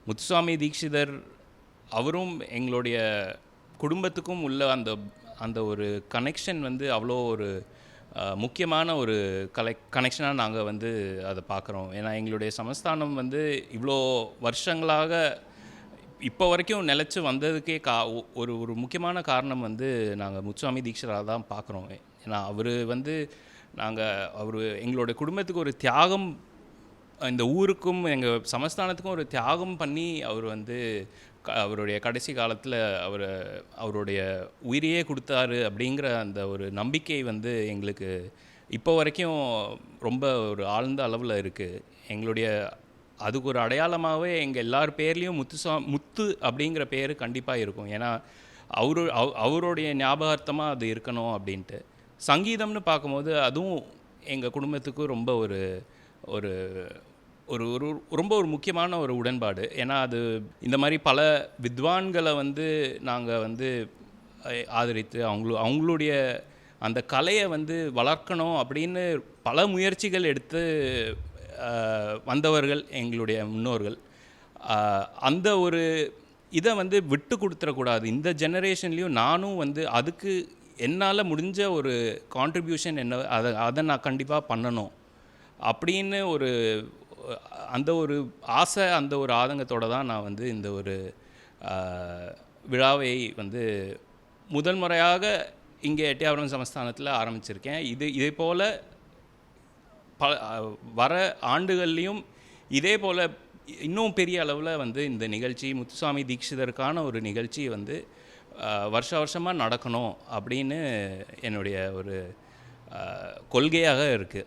முத்துசுவாமி தீக்ஷிதர் அவரும் எங்களுடைய குடும்பத்துக்கும் உள்ள அந்த அந்த ஒரு கனெக்ஷன் வந்து அவ்வளோ ஒரு முக்கியமான ஒரு கனெக்ஷனாக நாங்கள் வந்து அதை பார்க்குறோம். ஏன்னா எங்களுடைய சமஸ்தானம் வந்து இவ்வளோ வருஷங்களாக இப்போ வரைக்கும் நிலச்சி வந்ததுக்கே ஒரு ஒரு முக்கியமான காரணம் வந்து நாங்கள் முத்துசுவாமி தீக்ஷிதராக தான் பார்க்குறோம். ஏன்னா அவர் எங்களுடைய குடும்பத்துக்கு ஒரு தியாகம், இந்த ஊருக்கும் எங்கள் சமஸ்தானத்துக்கும் ஒரு தியாகம் பண்ணி அவர் வந்து அவருடைய கடைசி காலத்தில் அவருடைய உயிரையே கொடுத்தாரு அப்படிங்கிற அந்த ஒரு நம்பிக்கை வந்து எங்களுக்கு இப்போ வரைக்கும் ரொம்ப ஒரு ஆழ்ந்த அளவில் இருக்குது. எங்களுடைய அதுக்கு ஒரு அடையாளமாகவே எங்கள் எல்லார் பேர்லேயும் முத்து அப்படிங்கிற பேர் கண்டிப்பாக இருக்கும். ஏன்னா அவருடைய ஞாபகார்த்தமாக அது இருக்கணும் அப்படின்ட்டு. சங்கீதம்னு பார்க்கும்போது அதுவும் எங்கள் குடும்பத்துக்கு ரொம்ப ஒரு ஒரு ஒரு ஒரு ரொம்ப ஒரு முக்கியமான ஒரு உடன்பாடு. ஏன்னா அது இந்த மாதிரி பல வித்வான்களை வந்து நாங்கள் வந்து ஆதரித்து அவங்களுடைய அந்த கலையை வந்து வளர்க்கணும் அப்படின்னு பல முயற்சிகள் எடுத்து வந்தவர்கள் எங்களுடைய முன்னோர்கள். அந்த ஒரு இதை வந்து விட்டு கொடுத்துடக்கூடாது. இந்த ஜெனரேஷன்லேயும் நானும் வந்து அதுக்கு என்னால் முடிஞ்ச ஒரு கான்ட்ரிபியூஷன் என்ன, அதை நான் கண்டிப்பாக பண்ணணும் அப்படின்னு அந்த ஒரு ஆசை, அந்த ஒரு ஆதங்கத்தோடு தான் நான் வந்து இந்த ஒரு விழாவை வந்து முதல் முறையாக இங்கே எட்டயபுரம் சமஸ்தானத்தில் ஆரம்பிச்சிருக்கேன். இதே போல் வர ஆண்டுகள்லேயும் இதே போல் இன்னும் பெரிய அளவில் வந்து இந்த நிகழ்ச்சி முத்துசுவாமி தீக்ஷிதருக்கான ஒரு நிகழ்ச்சி வந்து வருஷமாக நடக்கணும் அப்படின்னு என்னுடைய ஒரு கொள்கையாக இருக்குது.